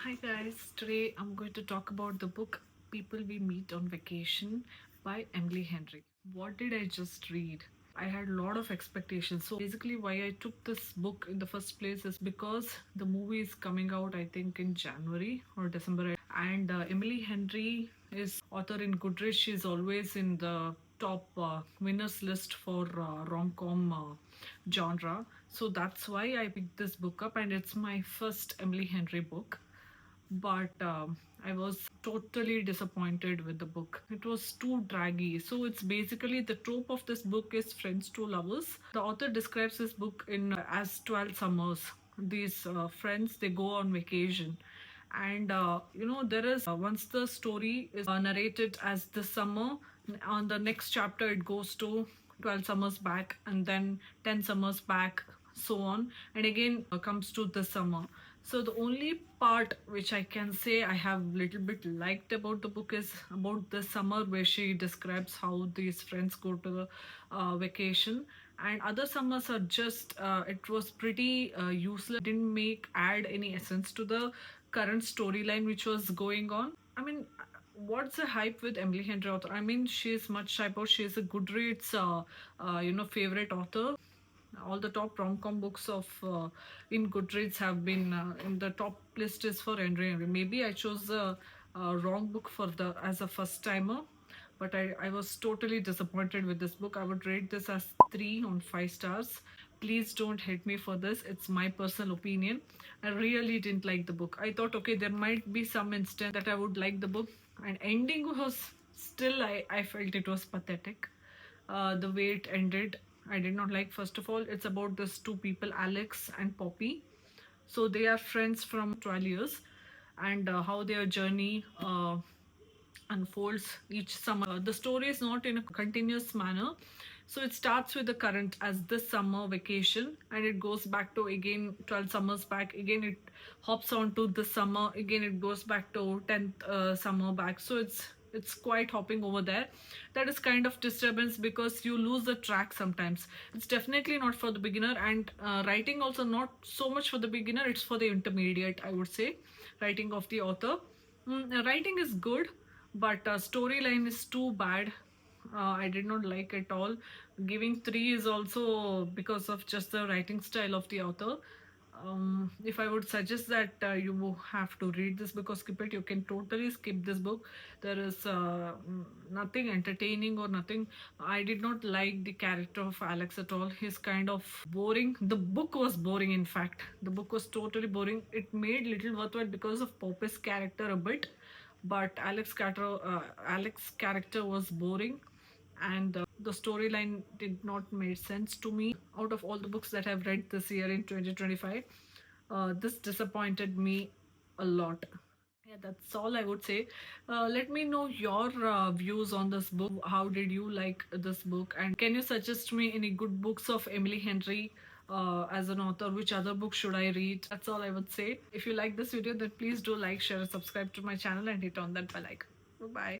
Hi guys, today I'm going to talk about the book People We Meet on Vacation by Emily Henry. What did I just read? I had a lot of expectations. So basically why I took this book in the first place is because the movie is coming out I think in January or December, and Emily Henry is author in Goodreads. She's always in the top winners list for rom-com genre. So that's why I picked this book up, and it's my first Emily Henry book. But I was totally disappointed with the book. It was too draggy. So it's basically the trope of this book is friends to lovers. The author describes this book in as 12 summers. These friends, they go on vacation, and there is once the story is narrated as this summer, on the next chapter it goes to 12 summers back, and then 10 summers back, so on, and again comes to this summer. So the only part which I can say I have little bit liked about the book is about the summer, where she describes how these friends go to the vacation, and other summers are just it was pretty useless. Didn't make add any essence to the current storyline which was going on. I mean, what's the hype with Emily Henry author? I mean, she's much hype out. She's a Goodreads favorite author. All the top rom-com books of in Goodreads have been in the top list is for Henry. Maybe I chose the wrong book for the as a first timer, but I was totally disappointed with this book. I would rate this as 3 on 5 stars. Please don't hate me for this. It's my personal opinion. I really didn't like the book. I thought, okay, there might be some instant that I would like the book, and ending was still I felt it was pathetic. The way it ended, I did not like. First of all, it's about these two people, Alex and Poppy. So they are friends from 12 years, and how their journey unfolds each summer. The story is not in a continuous manner. So it starts with the current as this summer vacation, and it goes back to again 12 summers back. Again, it hops on to this summer. Again, it goes back to 10th summer back. So it's quite hopping over there. That is kind of disturbance because you lose the track sometimes. It's definitely not for the beginner, and writing also not so much for the beginner. It's for the intermediate, I would say. Writing of the author. Writing is good, but storyline is too bad. I did not like at all. Giving 3 is also because of just the writing style of the author. If I would suggest that you have to read this book or skip it, you can totally skip this book. There is nothing entertaining or nothing. I did not like the character of Alex at all. He's kind of boring. The book was boring, in fact. The book was totally boring. It made little worthwhile because of Poppy's character a bit, but Alex character was boring, and the storyline did not make sense to me. Out of all the books that I've read this year in 2025, this disappointed me a lot. Yeah, that's all I would say. Let me know your views on this book. How did you like this book? And can you suggest me any good books of Emily Henry as an author? Which other book should I read? That's all I would say. If you like this video, then please do like, share, and subscribe to my channel and hit on that bell icon. Bye bye.